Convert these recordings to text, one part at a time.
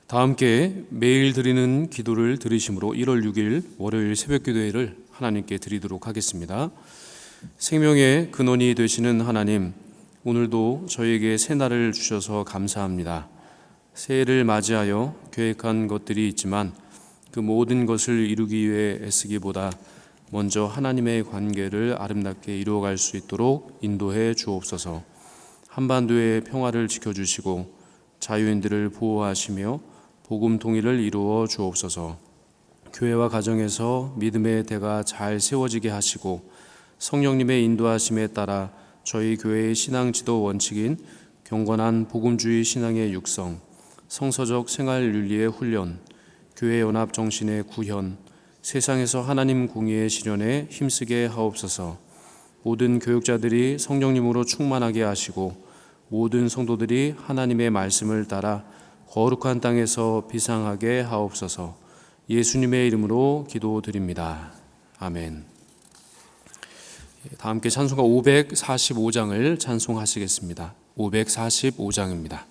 다 함께 매일 드리는 기도를 들으심으로 1월 6일 월요일 새벽기도회를 하나님께 드리도록 하겠습니다. 생명의 근원이 되시는 하나님, 오늘도 저에게 새날을 주셔서 감사합니다. 새해를 맞이하여 계획한 것들이 있지만 그 모든 것을 이루기 위해 애쓰기보다 먼저 하나님의 관계를 아름답게 이루어갈 수 있도록 인도해 주옵소서. 한반도의 평화를 지켜주시고 자유인들을 보호하시며 복음 통일을 이루어 주옵소서. 교회와 가정에서 믿음의 대가 잘 세워지게 하시고 성령님의 인도하심에 따라 저희 교회의 신앙 지도 원칙인 경건한 복음주의 신앙의 육성, 성서적 생활 윤리의 훈련, 교회 연합 정신의 구현, 세상에서 하나님 공의의 실현에 힘쓰게 하옵소서. 모든 교육자들이 성령님으로 충만하게 하시고 모든 성도들이 하나님의 말씀을 따라 거룩한 땅에서 비상하게 하옵소서. 예수님의 이름으로 기도드립니다. 아멘. 다 함께 찬송가 545장을 찬송하시겠습니다. 545장입니다.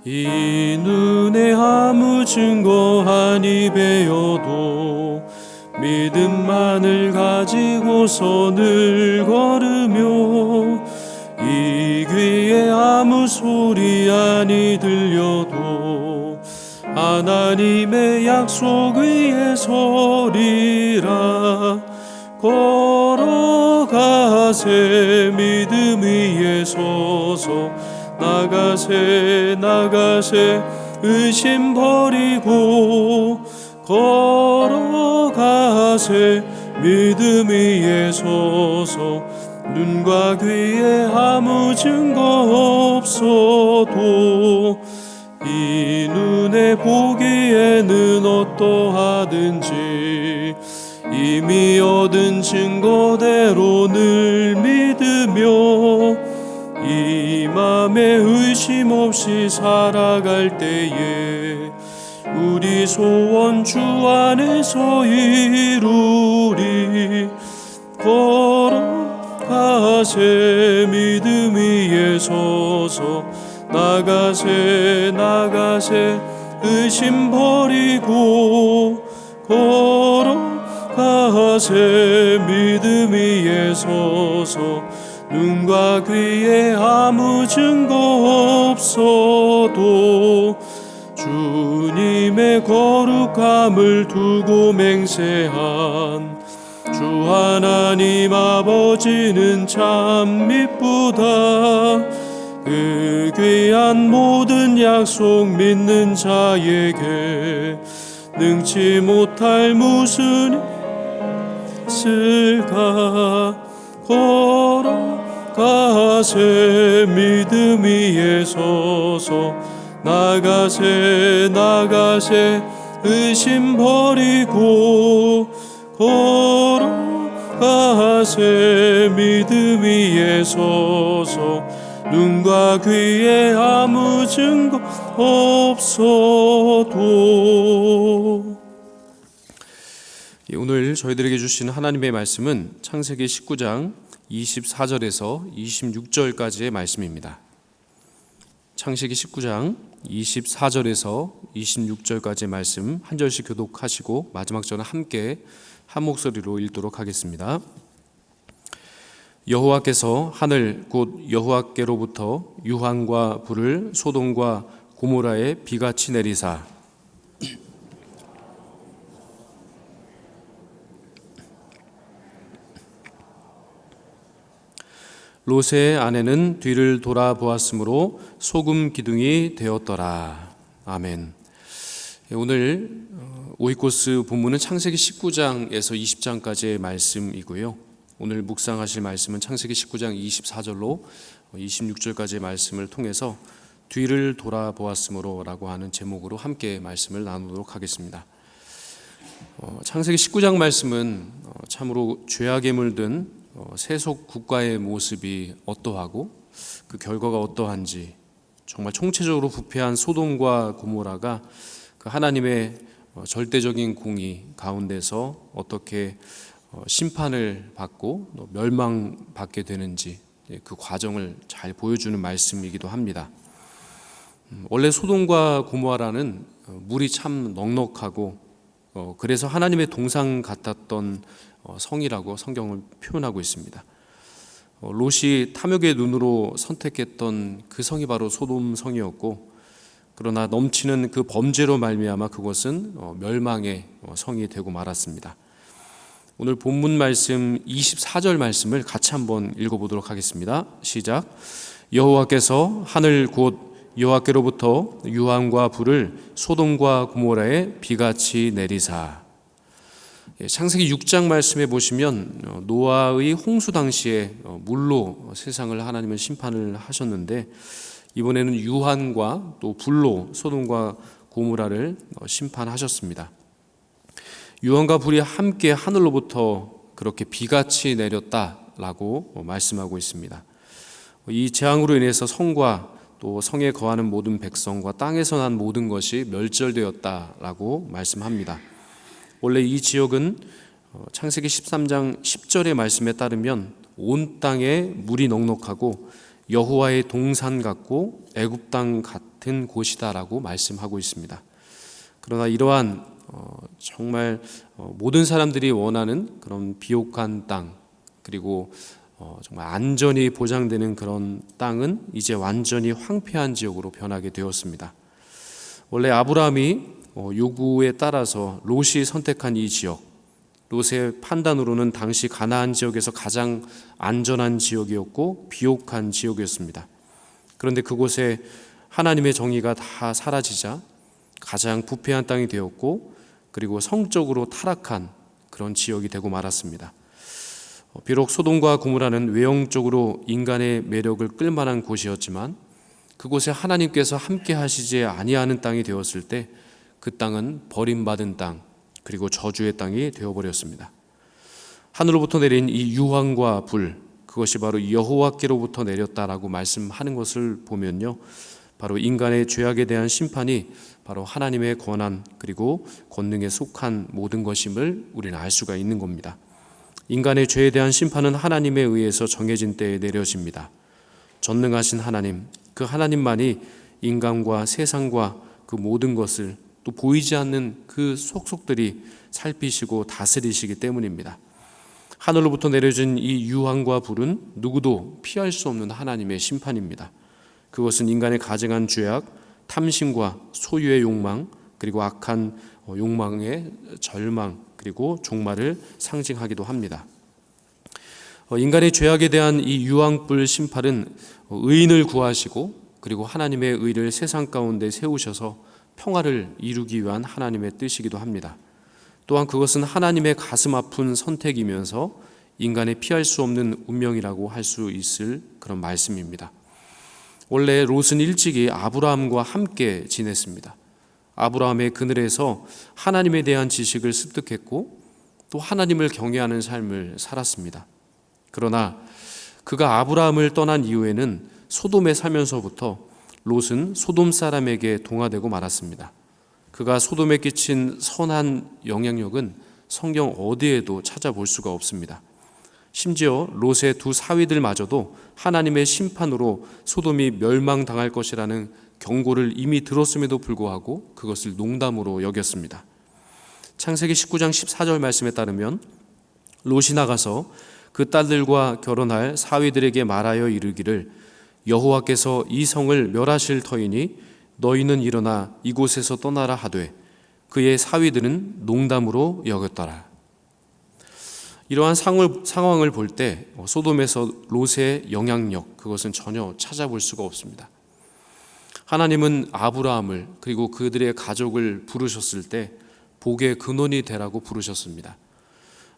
이 눈에 아무 증거 아니 배어도 믿음만을 가지고서 늘 걸으며 이 귀에 아무 소리 아니 들려도 하나님의 약속 위에 서리라. 걸어가세 믿음 위에 서서 나가세 의심 버리고 걸어가세 믿음 위에 서서 눈과 귀에 아무 증거 없어도 이 눈에 보기에는 어떠하든지 이미 얻은 증거대로 늘 믿으며 이 맘에 의심 없이 살아갈 때에 우리 소원 주 안에서 이루리. 걸어가세 믿음 위에 서서 나가세 의심 버리고 걸어가세 믿음 위에 서서 눈과 귀에 아무 증거 없어도 주님의 거룩함을 두고 맹세한 주 하나님 아버지는 참 미쁘다. 그 귀한 모든 약속 믿는 자에게 능치 못할 무슨 있을까. 걸어가세 믿음 위에 서서 나가세 의심 버리고 걸어가세 믿음 위에 서서 눈과 귀에 아무 증거 없어도. 오늘 저희들에게 주신 하나님의 말씀은 창세기 19장 24절에서 26절까지의 말씀입니다. 창세기 19장 24절에서 26절까지의 말씀 한 절씩 교독하시고 마지막 절은 함께 한 목소리로 읽도록 하겠습니다. 여호와께서 하늘 곧 여호와께로부터 유황과 불을 소돔과 고모라에 비같이 내리사 롯의 아내는 뒤를 돌아보았으므로 소금 기둥이 되었더라. 아멘. 오늘 오이코스 본문은 창세기 19장에서 20장까지의 말씀이고요. 오늘 묵상하실 말씀은 창세기 19장 24절로 26절까지의 말씀을 통해서 뒤를 돌아보았으므로 라고 하는 제목으로 함께 말씀을 나누도록 하겠습니다. 창세기 19장 말씀은 참으로 죄악에 물든 세속 국가의 모습이 어떠하고 그 결과가 어떠한지, 정말 총체적으로 부패한 소돔과 고모라가 그 하나님의 절대적인 공의 가운데서 어떻게 심판을 받고 또 멸망받게 되는지 그 과정을 잘 보여주는 말씀이기도 합니다. 원래 소돔과 고모라는 물이 참 넉넉하고 그래서 하나님의 동상 같았던 성이라고 성경을 표현하고 있습니다. 롯이 탐욕의 눈으로 선택했던 그 성이 바로 소돔 성이었고, 그러나 넘치는 그 범죄로 말미암아 그것은 멸망의 성이 되고 말았습니다. 오늘 본문 말씀 24절 말씀을 같이 한번 읽어보도록 하겠습니다. 시작. 여호와께서 하늘 곧 여호와께로부터 유황과 불을 소돔과 고모라에 비같이 내리사. 창세기 6장 말씀에 보시면 노아의 홍수 당시에 물로 세상을 하나님은 심판을 하셨는데, 이번에는 유황과 또 불로 소돔과 고모라를 심판하셨습니다. 유황과 불이 함께 하늘로부터 그렇게 비같이 내렸다라고 말씀하고 있습니다. 이 재앙으로 인해서 성과 또 성에 거하는 모든 백성과 땅에서 난 모든 것이 멸절되었다라고 말씀합니다. 원래 이 지역은 창세기 13장 10절의 말씀에 따르면 온 땅에 물이 넉넉하고 여호와의 동산 같고 애굽 땅 같은 곳이다라고 말씀하고 있습니다. 그러나 이러한 정말 모든 사람들이 원하는 그런 비옥한 땅, 그리고 정말 안전이 보장되는 그런 땅은 이제 완전히 황폐한 지역으로 변하게 되었습니다. 원래 아브라함이 요구에 따라서 롯이 선택한 이 지역, 롯의 판단으로는 당시 가나안 지역에서 가장 안전한 지역이었고 비옥한 지역이었습니다. 그런데 그곳에 하나님의 정의가 다 사라지자 가장 부패한 땅이 되었고, 그리고 성적으로 타락한 그런 지역이 되고 말았습니다. 비록 소돔과 고모라는 외형적으로 인간의 매력을 끌만한 곳이었지만 그곳에 하나님께서 함께 하시지 아니하는 땅이 되었을 때 그 땅은 버림받은 땅, 그리고 저주의 땅이 되어버렸습니다. 하늘로부터 내린 이 유황과 불, 그것이 바로 여호와께로부터 내렸다라고 말씀하는 것을 보면요, 바로 인간의 죄악에 대한 심판이 바로 하나님의 권한 그리고 권능에 속한 모든 것임을 우리는 알 수가 있는 겁니다. 인간의 죄에 대한 심판은 하나님에 의해서 정해진 때에 내려집니다. 전능하신 하나님, 그 하나님만이 인간과 세상과 그 모든 것을 또 보이지 않는 그 속속들이 살피시고 다스리시기 때문입니다. 하늘로부터 내려진 이 유황과 불은 누구도 피할 수 없는 하나님의 심판입니다. 그것은 인간의 가증한 죄악, 탐심과 소유의 욕망, 그리고 악한 욕망의 절망, 그리고 종말을 상징하기도 합니다. 인간의 죄악에 대한 이 유황불 심판은 의인을 구하시고 그리고 하나님의 의를 세상 가운데 세우셔서 평화를 이루기 위한 하나님의 뜻이기도 합니다. 또한 그것은 하나님의 가슴 아픈 선택이면서 인간의 피할 수 없는 운명이라고 할 수 있을 그런 말씀입니다. 원래 롯은 일찍이 아브라함과 함께 지냈습니다. 아브라함의 그늘에서 하나님에 대한 지식을 습득했고 또 하나님을 경외하는 삶을 살았습니다. 그러나 그가 아브라함을 떠난 이후에는 소돔에 살면서부터 롯은 소돔 사람에게 동화되고 말았습니다. 그가 소돔에 끼친 선한 영향력은 성경 어디에도 찾아볼 수가 없습니다. 심지어 롯의 두 사위들마저도 하나님의 심판으로 소돔이 멸망당할 것이라는 경고를 이미 들었음에도 불구하고 그것을 농담으로 여겼습니다. 창세기 19장 14절 말씀에 따르면 롯이 나가서 그 딸들과 결혼할 사위들에게 말하여 이르기를 여호와께서 이 성을 멸하실 터이니 너희는 일어나 이곳에서 떠나라 하되 그의 사위들은 농담으로 여겼더라. 이러한 상황을 볼 때 소돔에서 롯의 영향력, 그것은 전혀 찾아볼 수가 없습니다. 하나님은 아브라함을 그리고 그들의 가족을 부르셨을 때 복의 근원이 되라고 부르셨습니다.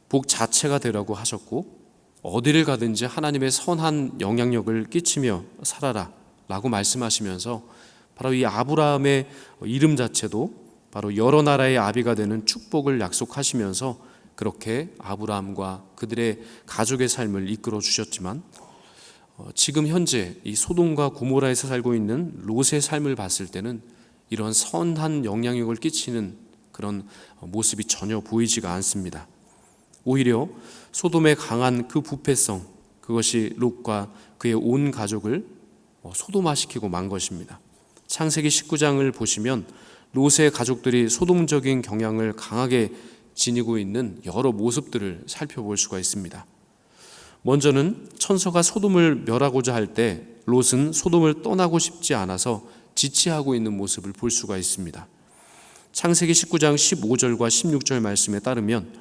복 자체가 되라고 하셨고 어디를 가든지 하나님의 선한 영향력을 끼치며 살아라 라고 말씀하시면서 바로 이 아브라함의 이름 자체도 바로 여러 나라의 아비가 되는 축복을 약속하시면서 그렇게 아브라함과 그들의 가족의 삶을 이끌어 주셨지만 지금 현재 이 소돔과 고모라에서 살고 있는 롯의 삶을 봤을 때는 이런 선한 영향력을 끼치는 그런 모습이 전혀 보이지가 않습니다. 오히려 소돔의 강한 그 부패성, 그것이 롯과 그의 온 가족을 소돔화시키고 만 것입니다. 창세기 19장을 보시면 롯의 가족들이 소돔적인 경향을 강하게 지니고 있는 여러 모습들을 살펴볼 수가 있습니다. 먼저는 천사가 소돔을 멸하고자 할 때 롯은 소돔을 떠나고 싶지 않아서 지체하고 있는 모습을 볼 수가 있습니다. 창세기 19장 15절과 16절 말씀에 따르면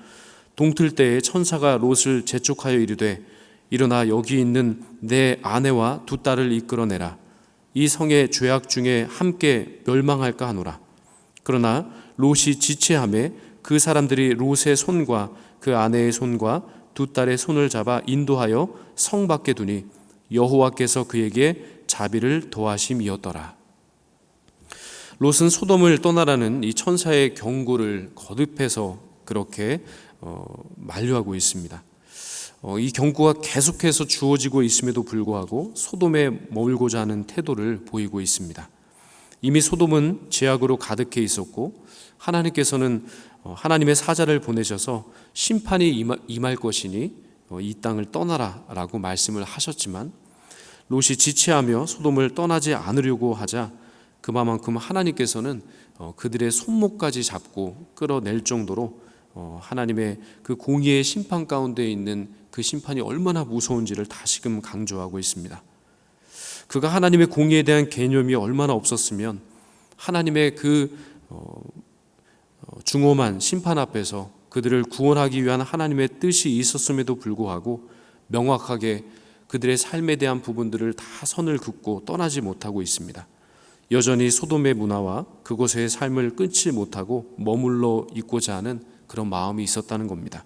동틀 때에 천사가 롯을 재촉하여 이르되 일어나 여기 있는 내 아내와 두 딸을 이끌어내라. 이 성의 죄악 중에 함께 멸망할까 하노라. 그러나 롯이 지체하매 그 사람들이 롯의 손과 그 아내의 손과 두 딸의 손을 잡아 인도하여 성 밖에 두니 여호와께서 그에게 자비를 더하심이었더라. 롯은 소돔을 떠나라는 이 천사의 경고를 거듭해서 그렇게 만류하고 있습니다. 이 경고가 계속해서 주어지고 있음에도 불구하고 소돔에 머물고자 하는 태도를 보이고 있습니다. 이미 소돔은 죄악으로 가득해 있었고 하나님께서는 하나님의 사자를 보내셔서 심판이 임할 것이니 이 땅을 떠나라 라고 말씀을 하셨지만 롯이 지체하며 소돔을 떠나지 않으려고 하자 그만큼 하나님께서는 그들의 손목까지 잡고 끌어낼 정도로 하나님의 그 공의의 심판 가운데 있는 그 심판이 얼마나 무서운지를 다시금 강조하고 있습니다. 그가 하나님의 공의에 대한 개념이 얼마나 없었으면 하나님의 그 중엄한 심판 앞에서 그들을 구원하기 위한 하나님의 뜻이 있었음에도 불구하고 명확하게 그들의 삶에 대한 부분들을 다 선을 긋고 떠나지 못하고 있습니다. 여전히 소돔의 문화와 그곳의 삶을 끊지 못하고 머물러 있고자 하는 그런 마음이 있었다는 겁니다.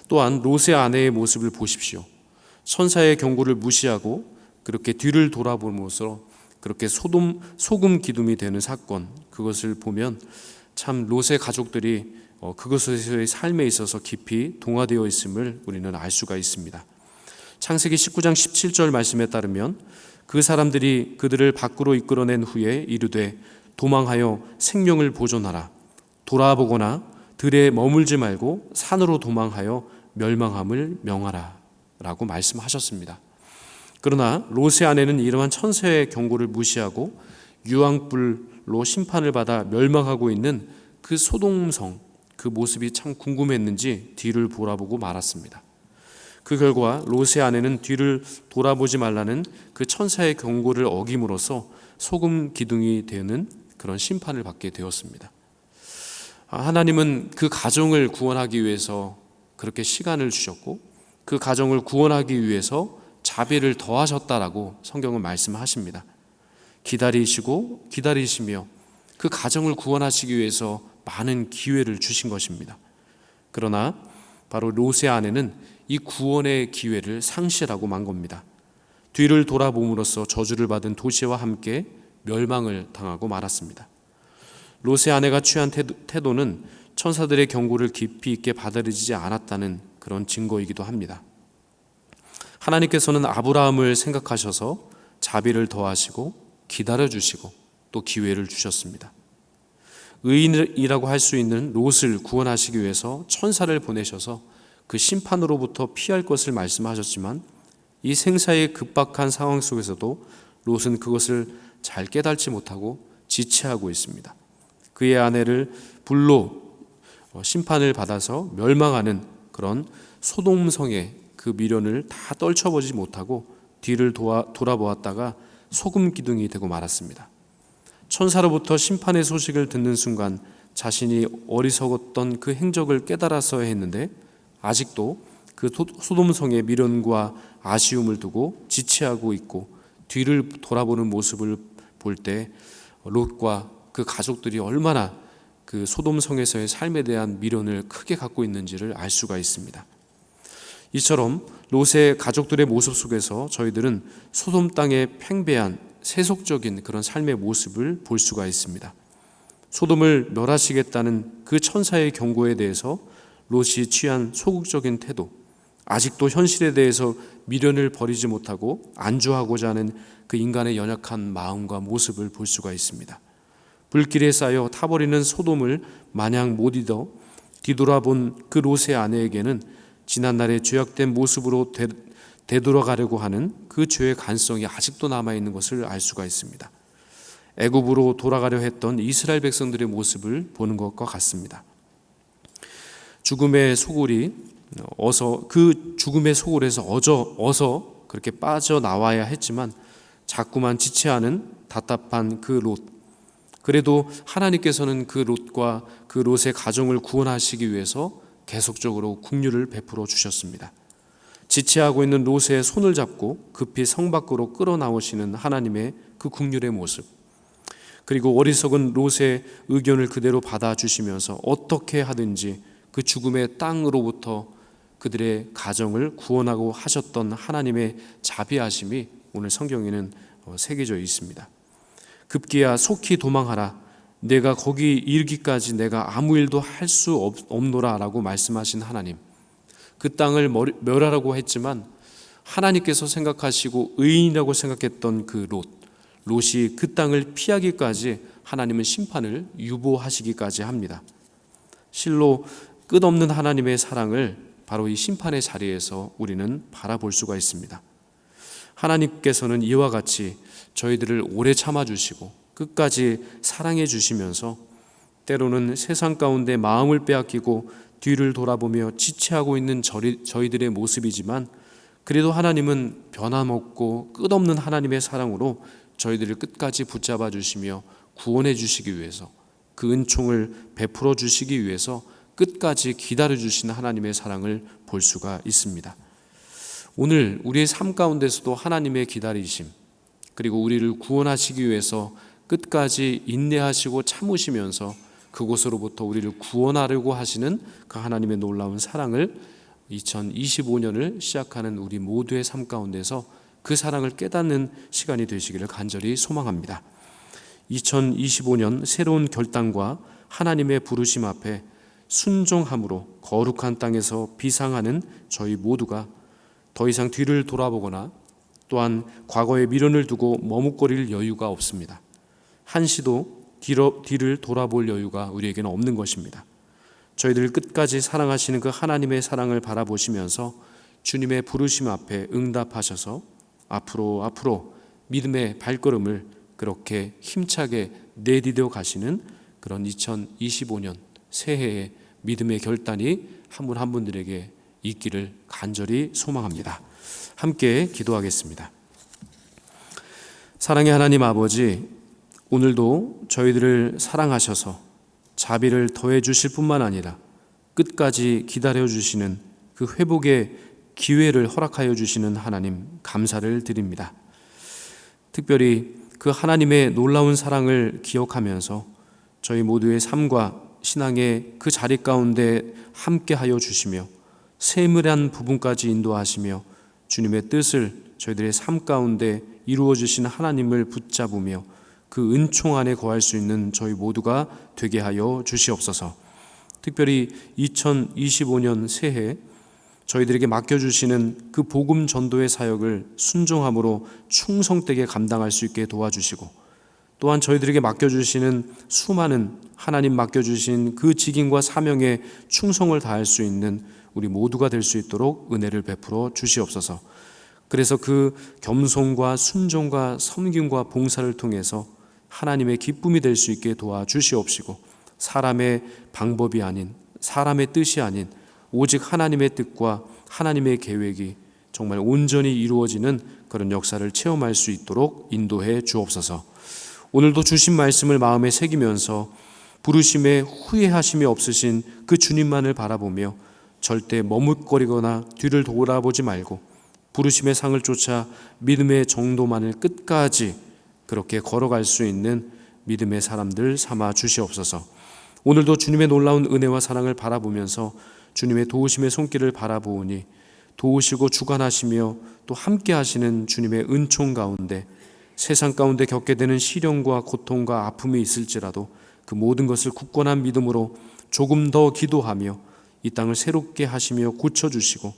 또한 롯의 아내의 모습을 보십시오. 천사의 경고를 무시하고 그렇게 뒤를 돌아보면서 그렇게 소금 기둥이 되는 사건, 그것을 보면 참 롯의 가족들이 그것의 삶에 있어서 깊이 동화되어 있음을 우리는 알 수가 있습니다. 창세기 19장 17절 말씀에 따르면 그 사람들이 그들을 밖으로 이끌어낸 후에 이르되 도망하여 생명을 보존하라. 돌아보거나 들에 머물지 말고 산으로 도망하여 멸망함을 명하라 라고 말씀하셨습니다. 그러나 롯의 아내는 이러한 천사의 경고를 무시하고 유황불로 심판을 받아 멸망하고 있는 그 소돔성, 그 모습이 참 궁금했는지 뒤를 돌아보고 말았습니다. 그 결과 롯의 아내는 뒤를 돌아보지 말라는 그 천사의 경고를 어김으로써 소금 기둥이 되는 그런 심판을 받게 되었습니다. 하나님은 그 가정을 구원하기 위해서 그렇게 시간을 주셨고 그 가정을 구원하기 위해서 자비를 더하셨다라고 성경은 말씀하십니다. 기다리시고 기다리시며 그 가정을 구원하시기 위해서 많은 기회를 주신 것입니다. 그러나 바로 롯의 아내는 이 구원의 기회를 상실하고 만 겁니다. 뒤를 돌아봄으로써 저주를 받은 도시와 함께 멸망을 당하고 말았습니다. 롯의 아내가 취한 태도는 천사들의 경고를 깊이 있게 받아들이지 않았다는 그런 증거이기도 합니다. 하나님께서는 아브라함을 생각하셔서 자비를 더하시고 기다려주시고 또 기회를 주셨습니다. 의인이라고 할 수 있는 롯을 구원하시기 위해서 천사를 보내셔서 그 심판으로부터 피할 것을 말씀하셨지만 이 생사의 급박한 상황 속에서도 롯은 그것을 잘 깨달지 못하고 지체하고 있습니다. 그의 아내를 불로 심판을 받아서 멸망하는 그런 소돔성의 그 미련을 다 떨쳐보지 못하고 뒤를 돌아보았다가 소금 기둥이 되고 말았습니다. 천사로부터 심판의 소식을 듣는 순간 자신이 어리석었던 그 행적을 깨달았어야 했는데 아직도 그 소돔성의 미련과 아쉬움을 두고 지체하고 있고 뒤를 돌아보는 모습을 볼 때 롯과 그 가족들이 얼마나 그 소돔성에서의 삶에 대한 미련을 크게 갖고 있는지를 알 수가 있습니다. 이처럼 롯의 가족들의 모습 속에서 저희들은 소돔 땅의 팽배한 세속적인 그런 삶의 모습을 볼 수가 있습니다. 소돔을 멸하시겠다는 그 천사의 경고에 대해서 롯이 취한 소극적인 태도, 아직도 현실에 대해서 미련을 버리지 못하고 안주하고자 하는 그 인간의 연약한 마음과 모습을 볼 수가 있습니다. 불길에 쌓여 타버리는 소돔을 마냥 못 잊어 뒤돌아본 그 롯의 아내에게는 지난날의 죄악된 모습으로 되돌아가려고 하는 그 죄의 간성이 아직도 남아있는 것을 알 수가 있습니다. 애굽으로 돌아가려 했던 이스라엘 백성들의 모습을 보는 것과 같습니다. 죽음의 소굴이 그 죽음의 소굴에서 어서 그렇게 빠져나와야 했지만 자꾸만 지체하는 답답한 그 롯. 그래도 하나님께서는 그 롯과 그 롯의 가정을 구원하시기 위해서 계속적으로 긍휼을 베풀어 주셨습니다. 지체하고 있는 롯의 손을 잡고 급히 성 밖으로 끌어나오시는 하나님의 그 긍휼의 모습, 그리고 어리석은 롯의 의견을 그대로 받아주시면서 어떻게 하든지 그 죽음의 땅으로부터 그들의 가정을 구원하고 하셨던 하나님의 자비하심이 오늘 성경에는 새겨져 있습니다. 급기야 속히 도망하라, 내가 거기 이르기까지 내가 아무 일도 할 수 없노라 라고 말씀하신 하나님, 그 땅을 멸하라고 했지만 하나님께서 생각하시고 의인이라고 생각했던 그 롯이 그 땅을 피하기까지 하나님은 심판을 유보하시기까지 합니다. 실로 끝없는 하나님의 사랑을 바로 이 심판의 자리에서 우리는 바라볼 수가 있습니다. 하나님께서는 이와 같이 저희들을 오래 참아주시고 끝까지 사랑해 주시면서 때로는 세상 가운데 마음을 빼앗기고 뒤를 돌아보며 지체하고 있는 저희들의 모습이지만 그래도 하나님은 변함없고 끝없는 하나님의 사랑으로 저희들을 끝까지 붙잡아 주시며 구원해 주시기 위해서, 그 은총을 베풀어 주시기 위해서 끝까지 기다려 주시는 하나님의 사랑을 볼 수가 있습니다. 오늘 우리의 삶 가운데서도 하나님의 기다리심, 그리고 우리를 구원하시기 위해서 끝까지 인내하시고 참으시면서 그곳으로부터 우리를 구원하려고 하시는 그 하나님의 놀라운 사랑을 2025년을 시작하는 우리 모두의 삶 가운데서 그 사랑을 깨닫는 시간이 되시기를 간절히 소망합니다. 2025년 새로운 결단과 하나님의 부르심 앞에 순종함으로 거룩한 땅에서 비상하는 저희 모두가 더 이상 뒤를 돌아보거나 또한 과거의 미련을 두고 머뭇거릴 여유가 없습니다. 한시도 뒤를 돌아볼 여유가 우리에게는 없는 것입니다. 저희들을 끝까지 사랑하시는 그 하나님의 사랑을 바라보시면서 주님의 부르심 앞에 응답하셔서 앞으로 믿음의 발걸음을 그렇게 힘차게 내디뎌 가시는 그런 2025년 새해의 믿음의 결단이 한 분 한 분들에게 있기를 간절히 소망합니다. 함께 기도하겠습니다. 사랑의 하나님 아버지, 오늘도 저희들을 사랑하셔서 자비를 더해 주실 뿐만 아니라 끝까지 기다려 주시는 그 회복의 기회를 허락하여 주시는 하나님 감사를 드립니다. 특별히 그 하나님의 놀라운 사랑을 기억하면서 저희 모두의 삶과 신앙의 그 자리 가운데 함께하여 주시며 세밀한 부분까지 인도하시며 주님의 뜻을 저희들의 삶 가운데 이루어 주시는 하나님을 붙잡으며 그 은총 안에 거할 수 있는 저희 모두가 되게 하여 주시옵소서. 특별히 2025년 새해 저희들에게 맡겨주시는 그 복음 전도의 사역을 순종함으로 충성되게 감당할 수 있게 도와주시고, 또한 저희들에게 맡겨주시는 수많은 하나님 맡겨주신 그 직임과 사명에 충성을 다할 수 있는 우리 모두가 될 수 있도록 은혜를 베풀어 주시옵소서. 그래서 그 겸손과 순종과 섬김과 봉사를 통해서 하나님의 기쁨이 될 수 있게 도와주시옵시고, 사람의 방법이 아닌, 사람의 뜻이 아닌 오직 하나님의 뜻과 하나님의 계획이 정말 온전히 이루어지는 그런 역사를 체험할 수 있도록 인도해 주옵소서. 오늘도 주신 말씀을 마음에 새기면서 부르심에 후회하심이 없으신 그 주님만을 바라보며 절대 머뭇거리거나 뒤를 돌아보지 말고 부르심의 상을 쫓아 믿음의 정도만을 끝까지 그렇게 걸어갈 수 있는 믿음의 사람들 삼아 주시옵소서. 오늘도 주님의 놀라운 은혜와 사랑을 바라보면서 주님의 도우심의 손길을 바라보오니 도우시고 주관하시며 또 함께 하시는 주님의 은총 가운데 세상 가운데 겪게 되는 시련과 고통과 아픔이 있을지라도 그 모든 것을 굳건한 믿음으로 조금 더 기도하며 이 땅을 새롭게 하시며 고쳐주시고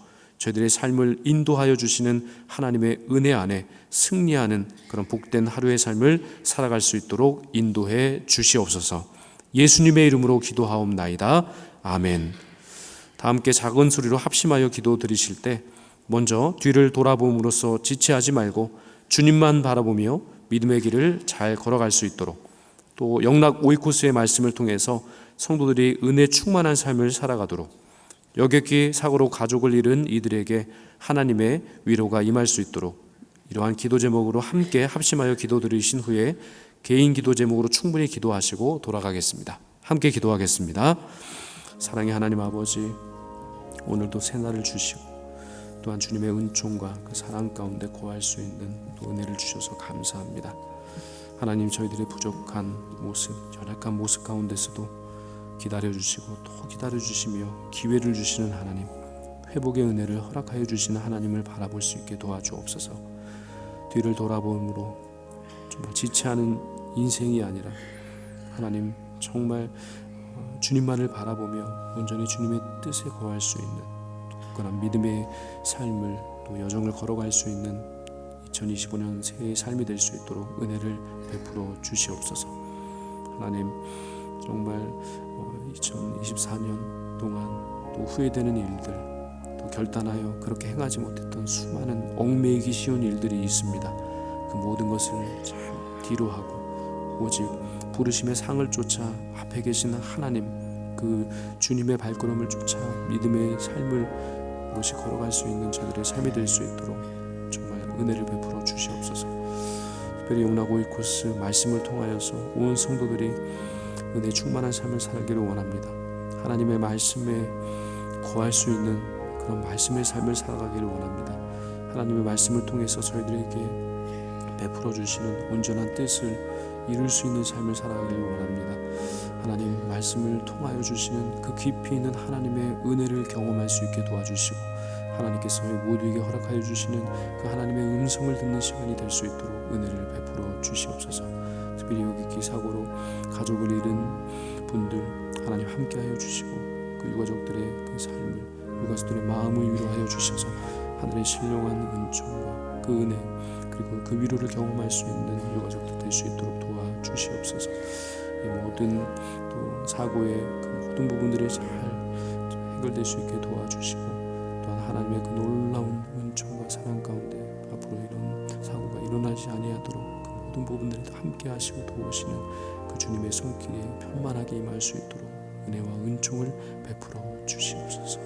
저희들의 삶을 인도하여 주시는 하나님의 은혜 안에 승리하는 그런 복된 하루의 삶을 살아갈 수 있도록 인도해 주시옵소서. 예수님의 이름으로 기도하옵나이다. 아멘. 다 함께 작은 소리로 합심하여 기도 드리실 때 먼저 뒤를 돌아봄으로써 지체하지 말고 주님만 바라보며 믿음의 길을 잘 걸어갈 수 있도록, 또 영락 오이코스의 말씀을 통해서 성도들이 은혜 충만한 삶을 살아가도록, 여객기 사고로 가족을 잃은 이들에게 하나님의 위로가 임할 수 있도록 이러한 기도 제목으로 함께 합심하여 기도 드리신 후에 개인 기도 제목으로 충분히 기도하시고 돌아가겠습니다. 함께 기도하겠습니다. 사랑의 하나님 아버지, 오늘도 새날을 주시고 또한 주님의 은총과 그 사랑 가운데 거할 수 있는 또 은혜를 주셔서 감사합니다. 하나님, 저희들의 부족한 모습, 연약한 모습 가운데서도 기다려주시고 또 기다려주시며 기회를 주시는 하나님, 회복의 은혜를 허락하여 주시는 하나님을 바라볼 수 있게 도와주옵소서. 뒤를 돌아보므로 정말 지체하는 인생이 아니라 하나님 정말 주님만을 바라보며 온전히 주님의 뜻에 거할 수 있는 굳건한 믿음의 삶을 또 여정을 걸어갈 수 있는 2025년 새해의 삶이 될 수 있도록 은혜를 베풀어 주시옵소서. 하나님, 정말 2024년 동안 또 후회되는 일들, 또 결단하여 그렇게 행하지 못했던 수많은 얽매이기 쉬운 일들이 있습니다. 그 모든 것을 잘 뒤로 하고 오직 부르심의 상을 쫓아 앞에 계신 하나님, 그 주님의 발걸음을 쫓아 믿음의 삶을 오롯이 걸어갈 수 있는 저들의 삶이 될 수 있도록 정말 은혜를 베풀어 주시옵소서. 특별히 영락 오이코스 말씀을 통하여서 온 성도들이 은혜 충만한 삶을 살기를 원합니다. 하나님의 말씀에 거할 수 있는 그런 말씀의 삶을 살아가기를 원합니다. 하나님의 말씀을 통해서 저희들에게 베풀어 주시는 온전한 뜻을 이룰 수 있는 삶을 살아가기를 원합니다. 하나님, 말씀을 통하여 주시는 그 깊이 있는 하나님의 은혜를 경험할 수 있게 도와주시고 하나님께서 모두에게 허락하여 주시는 그 하나님의 음성을 듣는 시간이 될 수 있도록 은혜를 베풀어 주시옵소서. 특별히 여기 사고로 가족을 잃은 분들 하나님 함께하여 주시고 그 유가족들의 그 삶을, 유가족들의 마음을 위로하여 주셔서 하늘의 신령한 은총과 그 은혜 그리고 그 위로를 경험할 수 있는 유가족들 될 수 있도록 도와주시옵소서. 이 모든 또 사고의 그 모든 부분들이 잘 해결될 수 있게 도와주시고 또한 하나님의 그 놀라운 은총과 사랑 가운데 앞으로 이런 사고가 일어나지 아니하도록 그 모든 부분들을 함께 하시고 도우시는 그 주님의 손길에 편만하게 임할 수 있도록 은혜와 은총을 베풀어 주시옵소서.